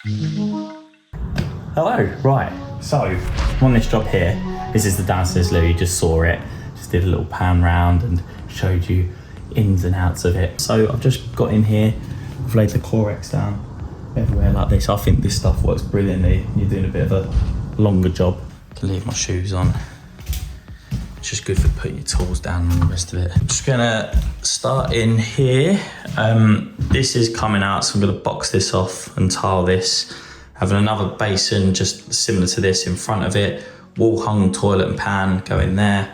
Hello, right, so on this job here, this is the downstairs loo. You just saw it, just did a little pan round and showed you ins and outs of it. So I've just got in here, I've laid the Corex down everywhere like this. I think this stuff works brilliantly. You're doing a bit of a longer job. I can leave my shoes on. It's just good for putting your tools down and the rest of it. I'm just gonna start in here. This is coming out, so I'm gonna box this off and tile this. Having another basin just similar to this in front of it. Wall hung toilet and pan go in there.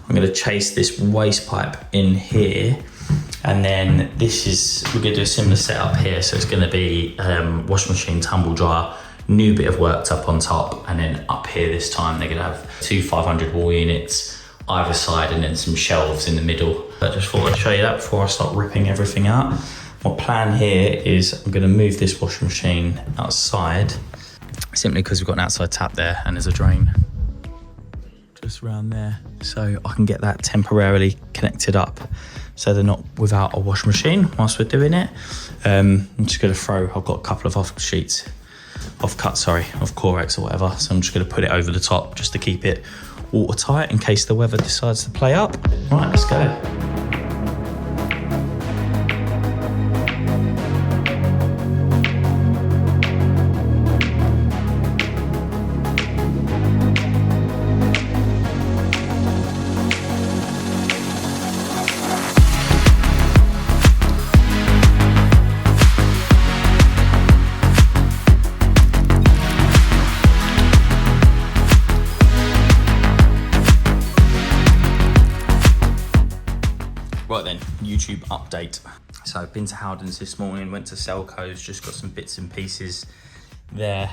I'm gonna chase this waste pipe in here. And then we're gonna do a similar setup here. So it's gonna be washing machine, tumble dryer, new bit of worked up on top. And then up here this time, they're gonna have 2 500 wall units either side and then some shelves in the middle. I just thought I'd show you that before I start ripping everything out. My plan here is I'm gonna move this washing machine outside simply because we've got an outside tap there and there's a drain just around there. So I can get that temporarily connected up so they're not without a washing machine whilst we're doing it. I'm just gonna I've got a couple of off Corex or whatever. So I'm just gonna put it over the top just to keep it watertight in case the weather decides to play up. Right, let's go. Right then, YouTube update. So I've been to Howden's this morning, went to Selco's, just got some bits and pieces there.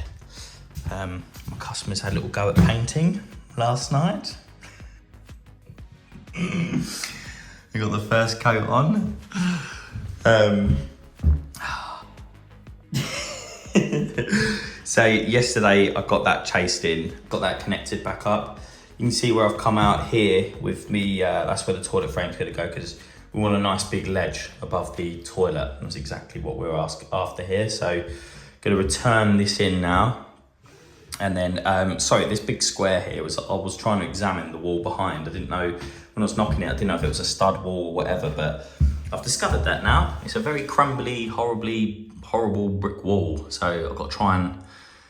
My customers had a little go at painting last night. We got the first coat on. So yesterday I got that chased in, got that connected back up. You can see where I've come out here with me, that's where the toilet frame's gonna go because we want a nice big ledge above the toilet. That's exactly what we're after here. So gonna return this in now. And then, sorry, this big square here, I was trying to examine the wall behind. I didn't know, when I was knocking it, I didn't know if it was a stud wall or whatever, but I've discovered that now. It's a very crumbly, horrible brick wall. So I've got to try and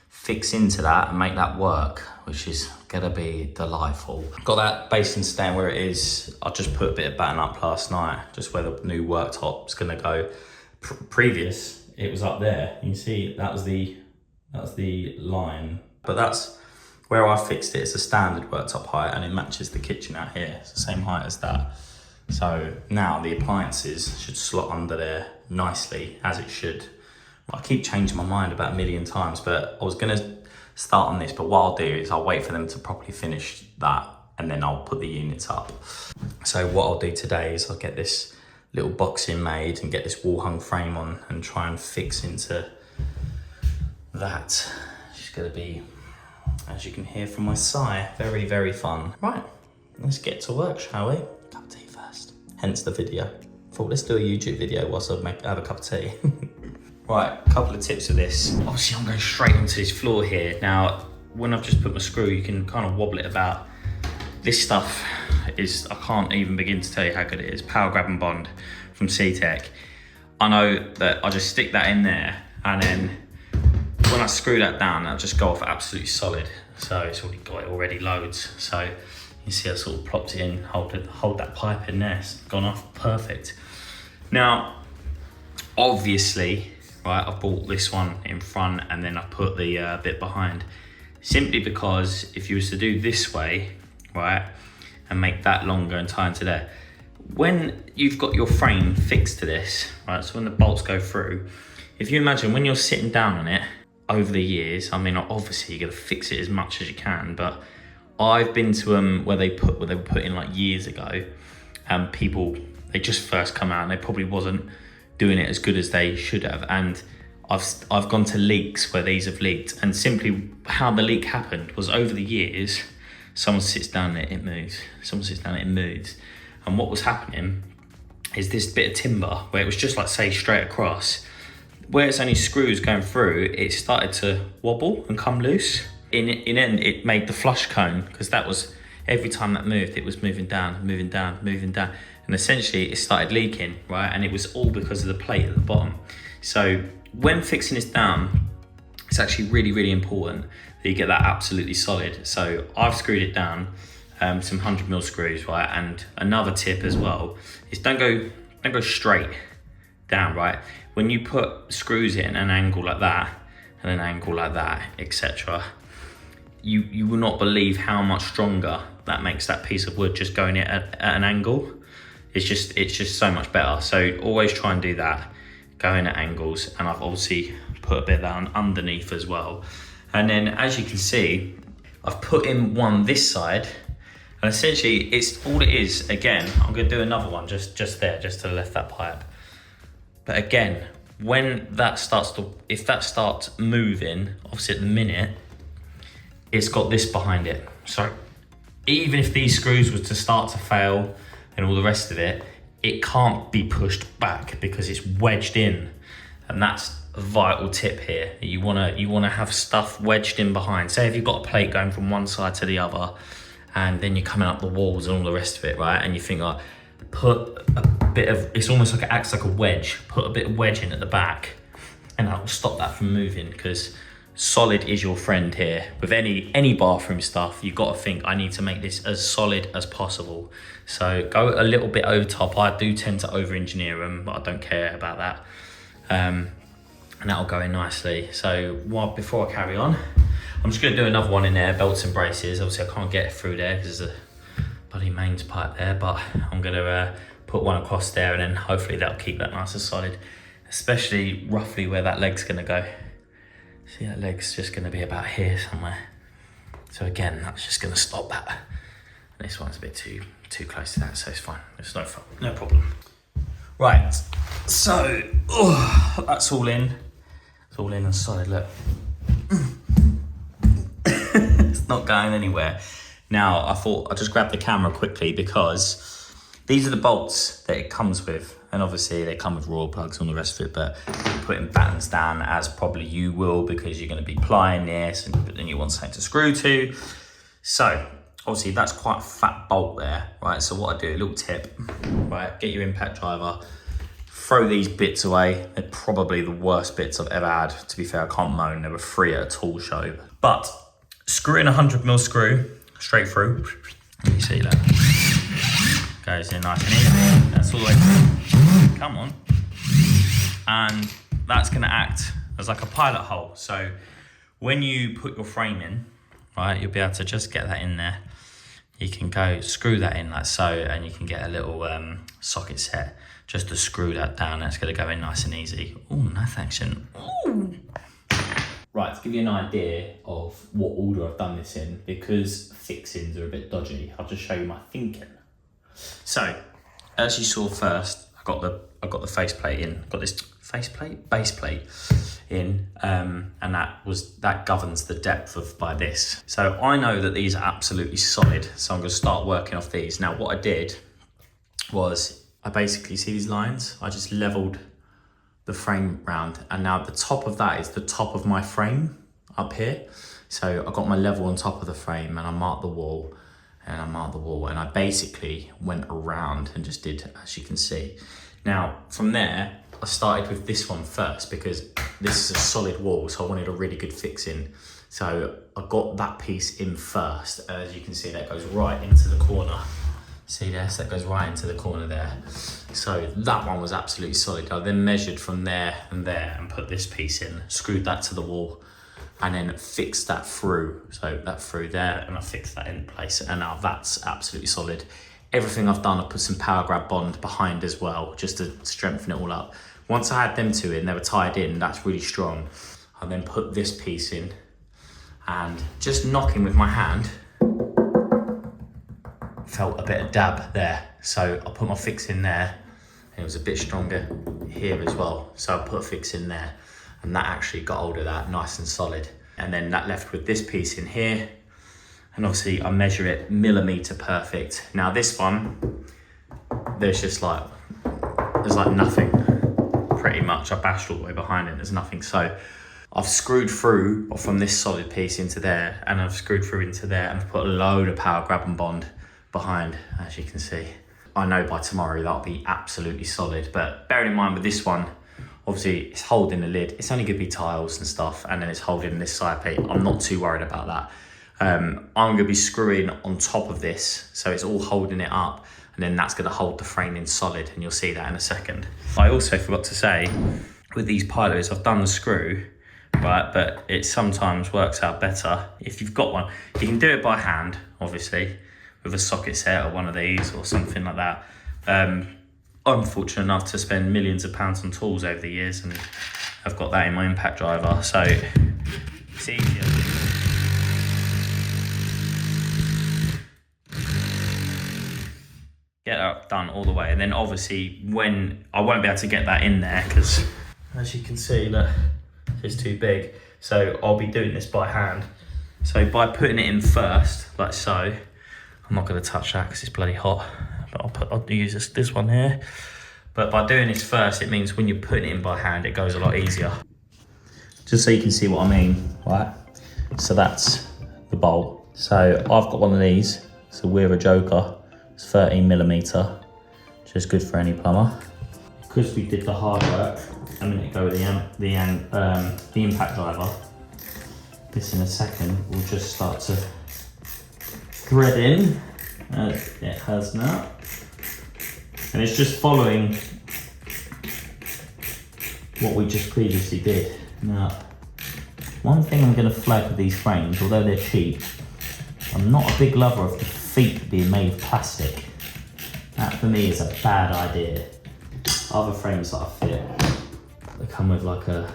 fix into that and make that work, which is gonna be delightful. Got that basin staying where it is. I just put a bit of batten up last night, just where the new worktop's gonna go. Previous, it was up there. You can see that was the line, but that's where I fixed it. It's a standard worktop height and it matches the kitchen out here. It's the same height as that. So now the appliances should slot under there nicely, as it should. I keep changing my mind about a million times, but I was gonna start on this, but what I'll do is I'll wait for them to properly finish that and then I'll put the units up. So what I'll do today is I'll get this little boxing made and get this wall hung frame on and try and fix into that. It's gonna be, as you can hear from my sigh, very, very fun. Right, let's get to work, shall we? Cup of tea first, hence the video. Thought let's do a YouTube video whilst I have a cup of tea. Right, a couple of tips of this. Obviously I'm going straight onto this floor here. Now, when I've just put my screw, you can kind of wobble it about. This stuff is, I can't even begin to tell you how good it is. Power Grab and Bond from C-Tech. I know that I just stick that in there and then when I screw that down, that'll just go off absolutely solid. So it's already got it already loads. So you see I sort of plopped it in, hold that pipe in there, it's gone off perfect. Now, obviously, right, I bought this one in front and then I put the bit behind, simply because if you was to do this way, right, and make that longer and tie into there, when you've got your frame fixed to this, right, so when the bolts go through, if you imagine when you're sitting down on it over the years, I mean, obviously you're gonna fix it as much as you can, but I've been to where they were put in like years ago, and people, they just first come out and they probably wasn't doing it as good as they should have, and I've gone to leaks where these have leaked, and simply how the leak happened was over the years, someone sits down there, it moves, someone sits down there, it moves, and what was happening is this bit of timber where it was just like, say, straight across, where it's only screws going through, it started to wobble and come loose. In end, it made the flush cone, because that was, every time that moved, it was moving down, moving down, moving down. And essentially it started leaking, right? And it was all because of the plate at the bottom. So when fixing this down, it's actually really, really important that you get that absolutely solid. So I've screwed it down, some 100mm screws, right? And another tip as well is don't go straight down, right? When you put screws in an angle like that, and an angle like that, etc., you will not believe how much stronger that makes that piece of wood just going at an angle. It's just so much better. So always try and do that, go in at angles. And I've obviously put a bit of that underneath as well. And then as you can see, I've put in one this side, and essentially it's all it is. Again, I'm gonna do another one just there, just to the left that pipe. But again, when that starts to, if that starts moving, obviously at the minute, it's got this behind it. So even if these screws were to start to fail and all the rest of it, it can't be pushed back because it's wedged in. And that's a vital tip here. You wanna have stuff wedged in behind. Say if you've got a plate going from one side to the other, and then you're coming up the walls and all the rest of it, right? And you think, like, put a bit of, it's almost like it acts like a wedge. Put a bit of wedge in at the back, and that will stop that from moving, because solid is your friend here. With any bathroom stuff, you've got to think, I need to make this as solid as possible. So go a little bit over top. I do tend to over-engineer them, but I don't care about that. And that'll go in nicely. So before I carry on, I'm just gonna do another one in there, belts and braces. Obviously I can't get through there because there's a bloody mains pipe there, but I'm gonna put one across there, and then hopefully that'll keep that nice and solid, especially roughly where that leg's gonna go. See, that leg's just gonna be about here somewhere. So again, that's just gonna stop that. This one's a bit too close to that, so it's fine. It's no problem. Right, so that's all in. It's all in and solid, look. It's not going anywhere. Now, I thought I'd just grab the camera quickly, because these are the bolts that it comes with. And obviously they come with raw plugs and all the rest of it, but you're putting battens down, as probably you will, because you're gonna be plying this, but then you want something to screw to. So obviously that's quite a fat bolt there, right? So what I do, a little tip, right? Get your impact driver, throw these bits away. They're probably the worst bits I've ever had. To be fair, I can't moan. There were 3 at a tool show. But screw in a 100mm screw straight through. You see that? Goes in nice and easy. That's all the way through. Come on. And that's gonna act as like a pilot hole. So when you put your frame in, right, you'll be able to just get that in there. You can go screw that in like so, and you can get a little socket set just to screw that down. That's gonna go in nice and easy. Oh, nice action. Ooh. Right, to give you an idea of what order I've done this in, because fixings are a bit dodgy, I'll just show you my thinking. So, as you saw first, I got the faceplate in. Got this base plate in, and that governs the depth by this. So I know that these are absolutely solid, so I'm going to start working off these. Now, what I did was, I basically see these lines. I just leveled the frame round, and now the top of that is the top of my frame up here. So I got my level on top of the frame, and I marked the wall. And I basically went around and just did, as you can see. Now, from there, I started with this one first, because this is a solid wall, so I wanted a really good fixing. So I got that piece in first. As you can see, that goes right into the corner. See this? That goes right into the corner there. So that one was absolutely solid. I then measured from there and there and put this piece in, screwed that to the wall, and then fixed that through. So that through there, and I fixed that in place, and now that's absolutely solid. Everything I've done, I put some power grab bond behind as well, just to strengthen it all up. Once I had them two in, they were tied in, that's really strong. I then put this piece in, and just knocking with my hand, felt a bit of dab there. So I put my fix in there, and it was a bit stronger here as well. So I put a fix in there, and that actually got hold of that nice and solid. And then that left with this piece in here, and obviously I measure it millimeter perfect. Now this one, there's like nothing. pretty much. I bashed all the way behind it, there's nothing. So I've screwed through from this solid piece into there, and I've screwed through into there, and I've put a load of power grab and bond behind, as you can see. I know by tomorrow that'll be absolutely solid, but bearing in mind with this one, obviously it's holding the lid, it's only gonna be tiles and stuff, and then it's holding this side plate. I'm not too worried about that. I'm gonna be screwing on top of this, so it's all holding it up, and then that's gonna hold the frame in solid, and you'll see that in a second. I also forgot to say, with these pilots, I've done the screw, right, but it sometimes works out better if you've got one. You can do it by hand, obviously, with a socket set or one of these or something like that. I'm fortunate enough to spend millions of pounds on tools over the years, and I've got that in my impact driver, so it's easier. Get that done all the way, and then obviously when I won't be able to get that in there because, as you can see, look, it's too big. So I'll be doing this by hand. So by putting it in first, like so, I'm not going to touch that because it's bloody hot. But I'll use this one here. But by doing this first, it means when you're putting it in by hand, it goes a lot easier. Just so you can see what I mean, right? So that's the bolt. So I've got one of these. It's a Weir Joker. It's 13mm, which is good for any plumber. Because we did the hard work a minute ago with the impact driver, this in a second will just start to thread in, as it has now. And it's just following what we just previously did. Now, one thing I'm going to flag with these frames, although they're cheap, I'm not a big lover of the feet being made of plastic. That for me is a bad idea. Other frames that I fit, they come with like a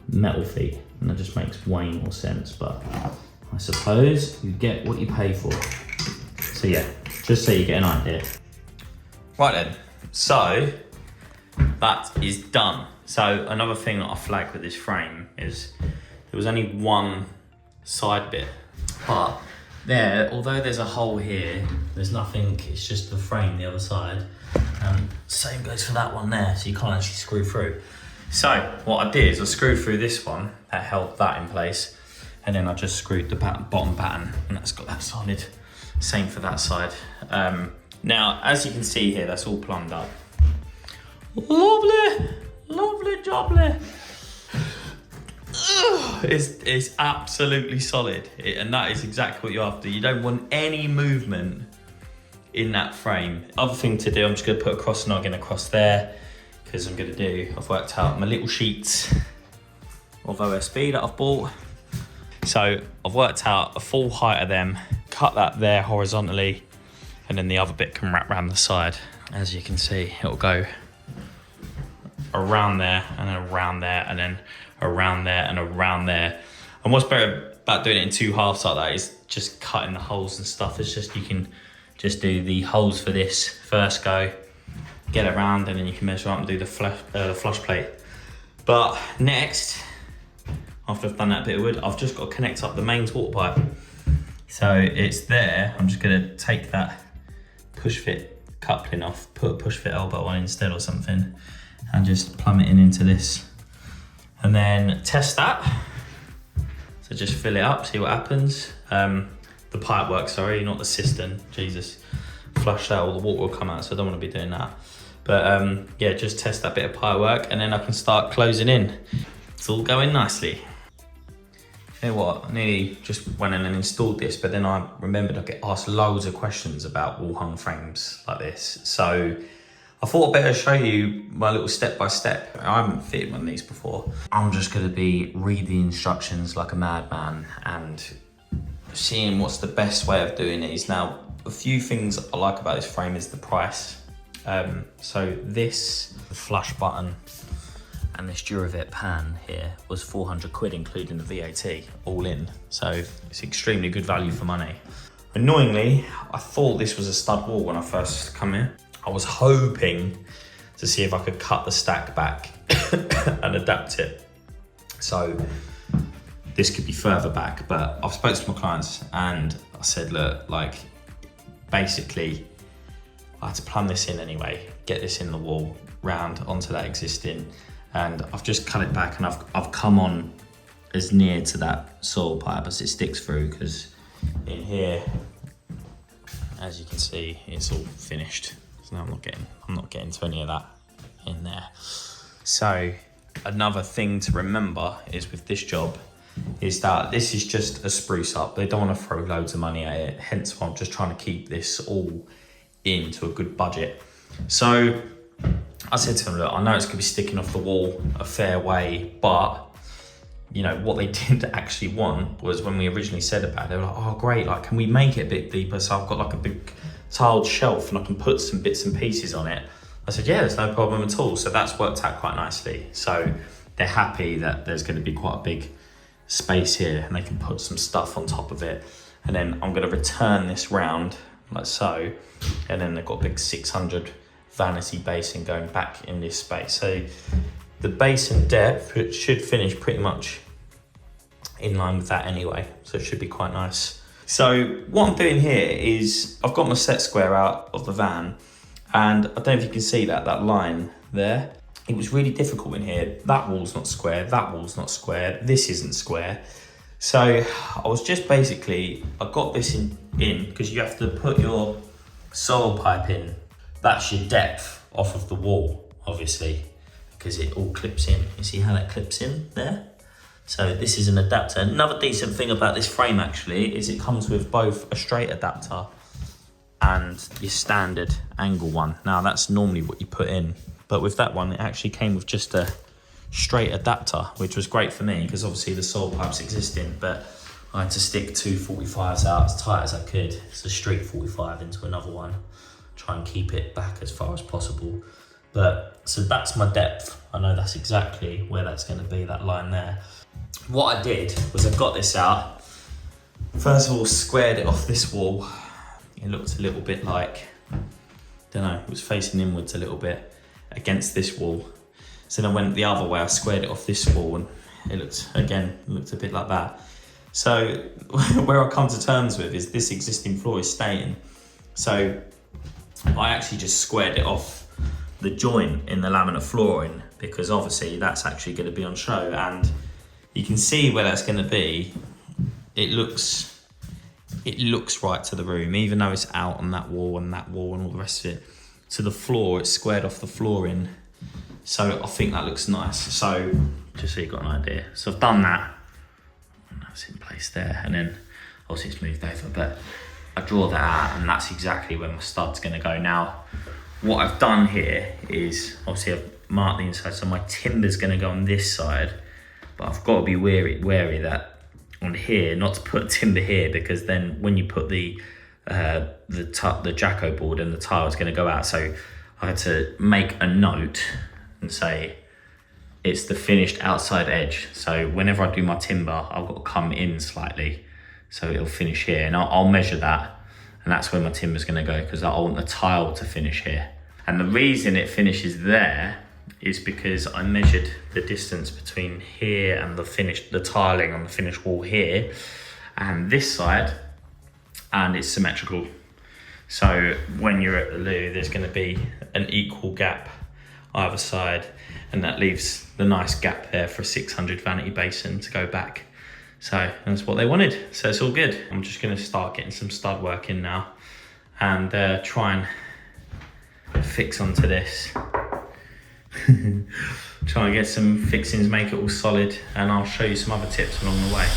metal feet, and that just makes way more sense, but I suppose you get what you pay for. So yeah, just so you get an idea. Right then, so that is done. So another thing that I flagged with this frame is there was only one side bit, but there, although there's a hole here, there's nothing, it's just the frame the other side. Same goes for that one there, so you can't actually screw through. So what I did is I screwed through this one, that held that in place, and then I just screwed the bottom pattern, and that's got that solid. Same for that side. Now, as you can see here, that's all plumbed up. Lovely, lovely jubbly. It's absolutely solid, and that is exactly what you're after. You don't want any movement in that frame. Other thing to do, I'm just going to put a cross noggin across there, because I've worked out my little sheets of OSB that I've bought. So I've worked out a full height of them, cut that there horizontally, and then the other bit can wrap around the side. As you can see, it'll go around there, and then around there, and then around there, and around there. And what's better about doing it in two halves like that is just cutting the holes and stuff. It's just, you can just do the holes for this first go, get it around, and then you can measure up and do the flush plate. But next, after I've done that bit of wood, I've just got to connect up the mains water pipe. So it's there, I'm just gonna take that push fit coupling off, put a push fit elbow on instead or something, and just plumb it into this. And then test that. So just fill it up, see what happens. The pipe work, sorry, not the cistern. Jesus, flush that, all the water will come out, so I don't want to be doing that. But yeah, just test that bit of pipe work, and then I can start closing in. It's all going nicely. You know what, I nearly just went in and installed this, but then I remembered I get asked loads of questions about wall hung frames like this. So I thought I'd better show you my little step-by-step. I haven't fitted one of these before. I'm just gonna be reading the instructions like a madman and seeing what's the best way of doing these. Now, a few things I like about this frame is the price. So this flush button and this Duravet pan here was 400 quid, including the VAT, all in. So it's extremely good value for money. Annoyingly, I thought this was a stud wall when I first come here. I was hoping to see if I could cut the stack back and adapt it. So this could be further back, but I've spoken to my clients and I said, look, like, basically, I had to plumb this in anyway, get this in the wall. round onto that existing, and I've just cut it back, and I've come on as near to that soil pipe as it sticks through, because in here, as you can see, it's all finished. So now I'm not getting to any of that in there. So another thing to remember is with this job is that this is just a spruce up. They don't want to throw loads of money at it, hence why I'm just trying to keep this all into a good budget. So I said to them, look, I know it's gonna be sticking off the wall a fair way, but you know, what they didn't actually want was, when we originally said about it, they were like, oh great, like can we make it a bit deeper so I've got like a big tiled shelf and I can put some bits and pieces on it. I said, yeah, there's no problem at all. So that's worked out quite nicely. So they're happy that there's going to be quite a big space here and they can put some stuff on top of it. And then I'm going to return this round like so. And then they've got a big 600 vanity basin going back in this space. So the basin depth, it should finish pretty much in line with that anyway. So it should be quite nice. So what I'm doing here is I've got my set square out of the van, and I don't know if you can see that line there. It was really difficult in here. That wall's not square, that wall's not square, this isn't square. So I was just basically, I got this in because you have to put your soil pipe in. That's your depth off of the wall, obviously, because it all clips in. You see how that clips in there? So this is an adapter. Another decent thing about this frame actually is it comes with both a straight adapter and your standard angle one. Now that's normally what you put in, but with that one, it actually came with just a straight adapter, which was great for me because obviously the soil pipe's existing, but I had to stick two 45s out as tight as I could. It's a straight 45 into another one. Try and keep it back as far as possible. But so that's my depth. I know that's exactly where that's going to be, that line there. What I did was I got this out. First of all, squared it off this wall. It looked a little bit like, don't know, it was facing inwards a little bit against this wall. So then I went the other way, I squared it off this wall, and it looked a bit like that. So where I come to terms with is this existing floor is staying. So I actually just squared it off the joint in the laminate flooring, because obviously that's actually going to be on show, and you can see where that's going to be. It looks right to the room, even though it's out on that wall and all the rest of it. To the floor, it's squared off the flooring, so I think that looks nice. So just so you've got an idea, so I've done that, and that's in place there, and then obviously it's moved over, but I draw that out, and that's exactly where my stud's going to go. Now what I've done here is obviously I've marked the inside, so my timber's going to go on this side, but I've got to be wary that on here, not to put timber here, because then when you put the jacko board and the tile is going to go out. So I had to make a note and say it's the finished outside edge. So whenever I do my timber, I've got to come in slightly, so it'll finish here, and I'll measure that, and that's where my timber's going to go, because I want the tile to finish here. And the reason it finishes there is because I measured the distance between here and the tiling on the finished wall here and this side, and it's symmetrical. So when you're at the loo, there's going to be an equal gap either side, and that leaves the nice gap there for a 600 vanity basin to go back. So that's what they wanted, so it's all good. I'm just going to start getting some stud work in now and try and fix onto this. Try and get some fixings, make it all solid, and I'll show you some other tips along the way.